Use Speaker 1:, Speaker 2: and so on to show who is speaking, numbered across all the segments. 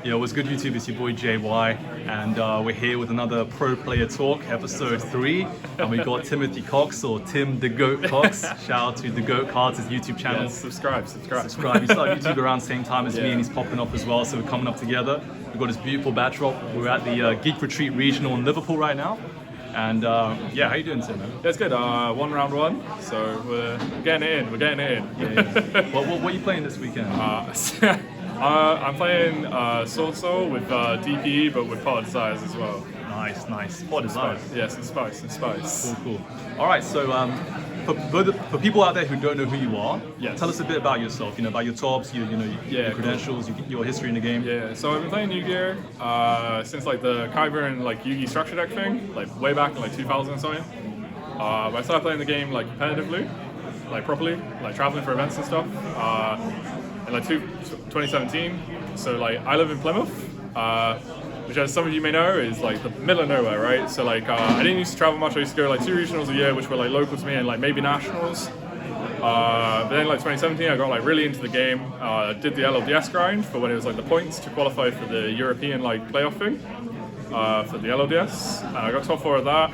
Speaker 1: Yo, what's good, YouTube? It's your boy JY, and we're here with another Pro Player Talk, episode 3. And we got Timothy Cox, or Tim the Goat Cox. Shout out to the Goat Cards, his YouTube channel.
Speaker 2: Yeah, subscribe.
Speaker 1: He started YouTube around the same time as me, and he's popping up as well. So we're coming up together. We've got this beautiful backdrop. We're at the Geek Retreat Regional in Liverpool right now. And yeah, how you doing, Tim? Man?
Speaker 2: Yeah, it's good. Round one, so we're getting it in.
Speaker 1: Yeah. What are you playing this weekend?
Speaker 2: I'm playing Sword Soul with DPE, but with Pot Desires as well.
Speaker 1: Nice. Pot Desires.
Speaker 2: Yes, and Spice.
Speaker 1: Cool. All right, so for people out there who don't know who you are,
Speaker 2: yes.
Speaker 1: Tell us a bit about yourself. About your tops, your credentials, your history in the game.
Speaker 2: Yeah. So I've been playing Yu-Gi-Oh since like the Kyber and like Yu-Gi structure deck thing, like way back in like 2000 and something. But I started playing the game like competitively, like properly, like traveling for events and stuff. In like 2017. So like I live in Plymouth, which as some of you may know is like the middle of nowhere, right? So like I didn't used to travel much. I used to go like 2 regionals a year, which were like local to me, and like maybe nationals. But then like 2017, I got like really into the game. Did the LLDS grind for when it was like the points to qualify for the European like playoff thing for the LLDS. I got top 4 of that.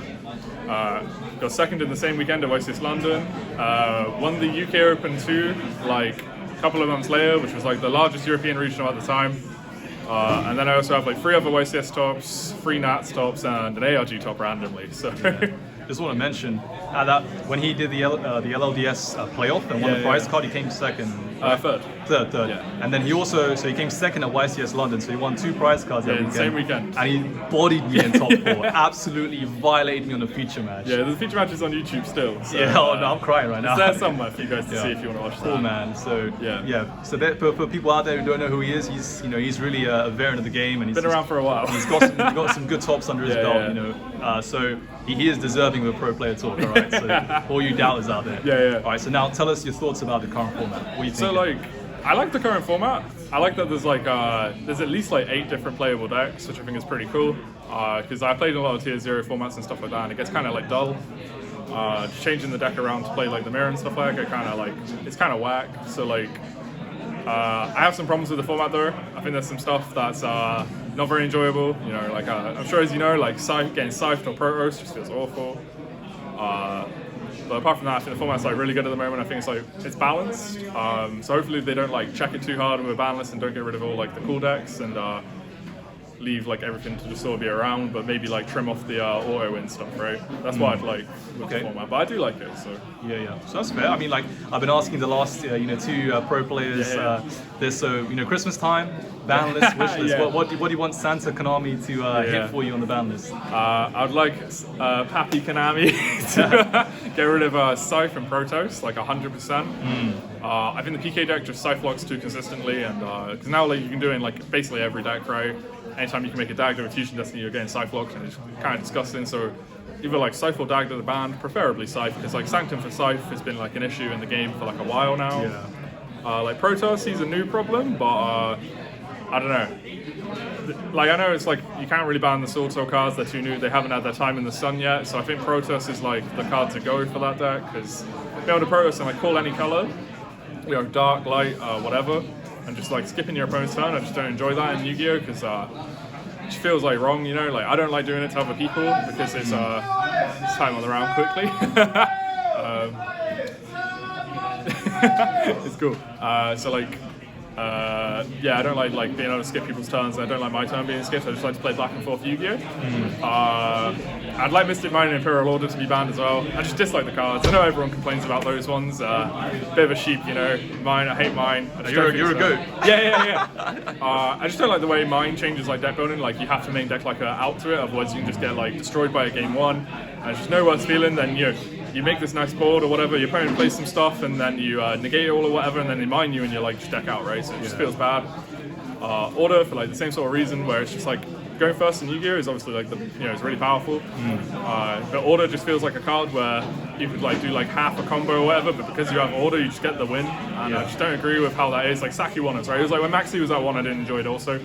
Speaker 2: Got second in the same weekend at YCS London. Won the UK Open 2 like couple of months later, which was like the largest European regional at the time. And then I also have like 3 other YCS tops, 3 Nats tops, and an ARG top randomly. So
Speaker 1: just want to mention that when he did the LLDS playoff and won the prize card, he came second. Third.
Speaker 2: Yeah.
Speaker 1: And then he came second at YCS London, so he won 2 prize cards that weekend.
Speaker 2: Same weekend.
Speaker 1: And he bodied me in top 4. Absolutely violated me on the feature match.
Speaker 2: Yeah, the feature match is on YouTube still. So,
Speaker 1: I'm crying right now.
Speaker 2: It's there somewhere for you guys to see if you want to watch that.
Speaker 1: Cool, man. So So for people out there who don't know who he is, he's really a veteran of the game, and he's
Speaker 2: been around for a while.
Speaker 1: He's got some good tops under his belt, So he is deserving of a Pro Player Talk, all right? So all you doubters out there.
Speaker 2: Yeah.
Speaker 1: All right, so now tell us your thoughts about the current format. What do you think?
Speaker 2: So like, I like the current format. I like that there's like there's at least like 8 different playable decks, which I think is pretty cool. Because I played a lot of Tier 0 formats and stuff like that, and it gets kind of like dull. Changing the deck around to play like the mirror and stuff like that, it's kind of whack. So like, I have some problems with the format though. I think there's some stuff that's not very enjoyable. Like I'm sure as you know, like getting Scythed or Protoss just feels awful. But apart from that, I think the format's like really good at the moment. I think it's balanced. So hopefully they don't like check it too hard with balance and don't get rid of all like the cool decks and leave like everything to just sort of be around, but maybe like trim off the auto win stuff, right? That's what I'd like with the format, but I do like it. So
Speaker 1: so that's fair. I mean, like I've been asking the last 2 pro players this, so Christmas time, ban list, wish list. What do you want Santa Konami to hit for you on the ban list?
Speaker 2: I'd like Pappy Konami to get rid of Scythe and Protoss, like 100%. I think the PK deck just Scythe locks too consistently, and because now like you can do it in like basically every deck, right? Anytime you can make a Dagda with Fusion Destiny, you're getting Scythe locks, and it's kind of disgusting. So either like Scythe or Dagda the banned, preferably Scythe, because like Sanctum for Scythe has been like an issue in the game for like a while now. Like Protoss, he's a new problem, but I don't know. Like I know it's like you can't really ban the Sword Soul cards; they're too new. They haven't had their time in the sun yet. So I think Protoss is like the card to go for that deck, because being able to Protoss and like call any color, dark, light, whatever. And just like skipping your opponent's turn, I just don't enjoy that in Yu-Gi-Oh! Because it just feels like wrong, Like I don't like doing it to other people because it's time on the round quickly. It's cool. So like, I don't like being able to skip people's turns, and I don't like my turn being skipped. I just like to play back and forth Yu-Gi-Oh! I'd like Mystic Mine and Imperial Order to be banned as well. I just dislike the cards. I know everyone complains about those ones. Bit of a sheep, Mine, I hate Mine.
Speaker 1: You're a goat.
Speaker 2: Yeah. I just don't like the way Mine changes like deck building. Like you have to main deck like out to it, otherwise you can just get like destroyed by a game 1. And it's just no worse feeling than you make this nice board or whatever, your opponent plays some stuff and then you negate it all or whatever, and then they mine you and you're like just deck out, right? So it just feels bad. Order for like the same sort of reason, where it's just like going first in Yu-Gi-Oh! Is obviously like it's really powerful. But Order just feels like a card where you could like do like half a combo or whatever, but because you have Order, you just get the win. And I just don't agree with how that is. Like Saki won it, right? It was like when Maxi was at 1, I didn't enjoy it also.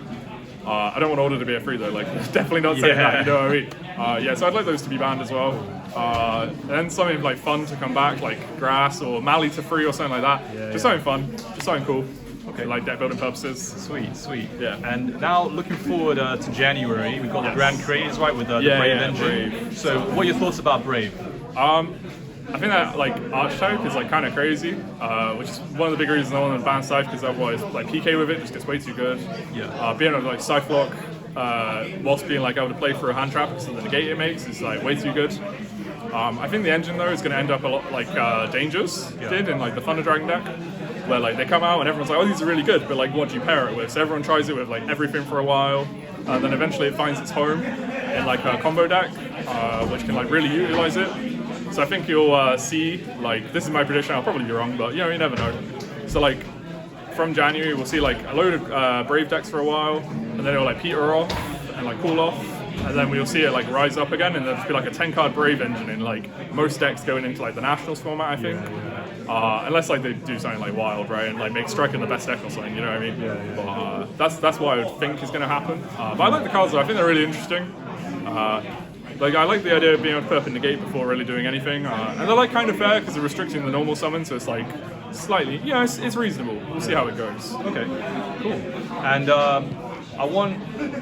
Speaker 2: I don't want Order to be a free though, like definitely not saying that, you know what I mean? So I'd like those to be banned as well. And then something like fun to come back, like Grass or Mali to free or something like that. Just something fun, just something cool.
Speaker 1: Okay.
Speaker 2: for like deck building purposes.
Speaker 1: Sweet, sweet.
Speaker 2: Yeah.
Speaker 1: And now looking forward to January, we've got the
Speaker 2: Yes.
Speaker 1: Grand Creators, right, with the
Speaker 2: Yeah,
Speaker 1: Brave
Speaker 2: yeah,
Speaker 1: engine.
Speaker 2: Brave.
Speaker 1: So what are your thoughts about Brave?
Speaker 2: I think that like archetype is like kind of crazy, which is one of the big reasons I want to ban Scythe, because otherwise like PK with it just gets way too good.
Speaker 1: Yeah.
Speaker 2: Being able to like Scythe block whilst being like able to play through a hand trap because of the negate it makes is like way too good. I think the engine though is going to end up a lot like Dangers did in like the Thunder Dragon deck, where like they come out and everyone's like, oh, these are really good, but like what do you pair it with? So everyone tries it with like everything for a while, and then eventually it finds its home in like a combo deck, which can like really utilize it. So I think you'll see, like, this is my prediction, I'll probably be wrong, but you know, you never know. So like, from January we'll see like a load of Brave decks for a while, and then it'll like peter off and like cool off, and then we'll see it like rise up again, and there'll just be like a 10-card Brave engine in like most decks going into like the Nationals format, I think. Unless like they do something like wild, right, and like make Striking the best deck or something, you know what I mean? But that's what I would think is going to happen. But I like the cards though, I think they're really interesting. Like I like the idea of being able to put up a negate before really doing anything, and they're like kind of fair because they're restricting the normal summon, so it's like slightly, you know, it's reasonable. We'll see how it goes.
Speaker 1: Okay, cool. And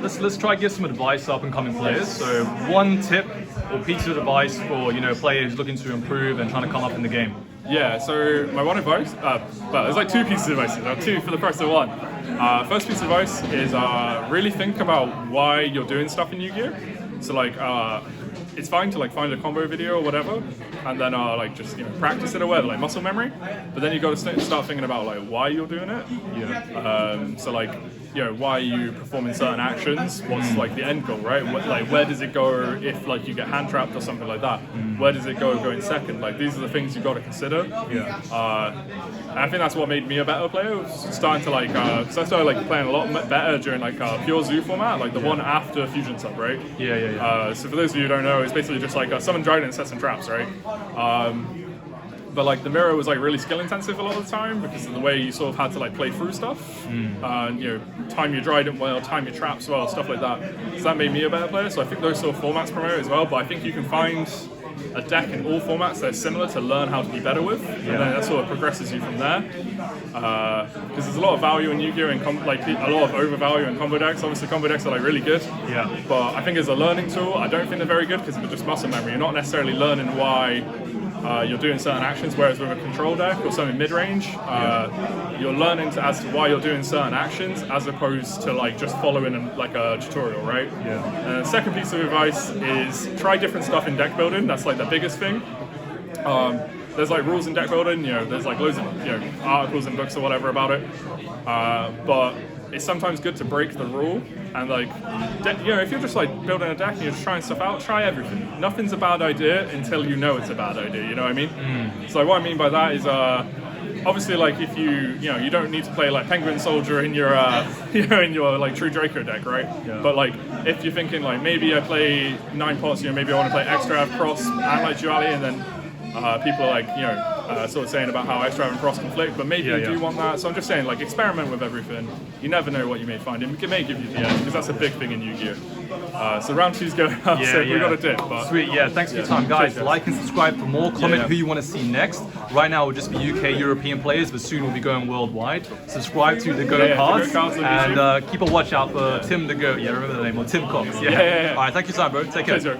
Speaker 1: let's try to give some advice to up and coming players. So one tip or piece of advice for players looking to improve and trying to come up in the game.
Speaker 2: Yeah, so my one advice, well, there's like two pieces of advice, two for the price of one. First piece of advice is really think about why you're doing stuff in Yu-Gi-Oh! So like, it's fine to like find a combo video or whatever, and then like just practice it away, like muscle memory. But then you got to start thinking about like why you're doing it. Yeah. So like, why are you performing certain actions? What's like the end goal, right? Like where does it go if like you get hand trapped or something like that? Where does it go going second? Like these are the things you got to consider. Yeah. And I think that's what made me a better player. Was starting to like, because I started like playing a lot better during like pure Zoo format, like the one after Fusion Sub, right?
Speaker 1: Yeah.
Speaker 2: So for those of you who don't know, it's basically just like summon dragon and set some traps, right? But like the mirror was like really skill intensive a lot of the time because of the way you sort of had to like play through stuff, and time your Trident well, time your traps well, stuff like that. So that made me a better player. So I think those sort of formats promote it as well. But I think you can find a deck in all formats that are similar to learn how to be better with, and then that sort of progresses you from there. Because there's a lot of value in Yu-Gi-Oh! And like a lot of overvalue in combo decks. Obviously, combo decks are like really good. Yeah. But I think as a learning tool, I don't think they're very good because they're just muscle memory. You're not necessarily learning why you're doing certain actions, whereas with a control deck or something mid-range, you're learning as to why you're doing certain actions as opposed to like just following like a tutorial, right? Yeah. Second piece of advice is try different stuff in deck building. That's like the biggest thing. There's like rules in deck building, there's like loads of articles and books or whatever about it, but it's sometimes good to break the rule and like, if you're just like building a deck and you're just trying stuff out, try everything. Nothing's a bad idea until you know it's a bad idea, you know what I mean? So what I mean by that is, obviously like if you don't need to play like Penguin Soldier in your, in your like True Draco deck, right? Yeah. But like if you're thinking like maybe I play 9 pots, maybe I want to play Extra Cross and like Duality, and then people are like, sort of saying about how Extra and Cross conflict, but maybe you do want that. So I'm just saying, like, experiment with everything. You never know what you may find. It may give you the edge, because that's a big thing in Yu-Gi-Oh! So round 2's going up, so we got a dip. But
Speaker 1: sweet, thanks for your time, guys. Cheers, like and subscribe for more. Comment who you want to see next. Right now, it will just be UK, European players, but soon we'll be going worldwide. Subscribe to the Go Cards, and keep a watch out for Tim the Goat. Yeah, remember the name, or Tim Cox. All right, thank you, son, bro. Take care.
Speaker 2: Cheers,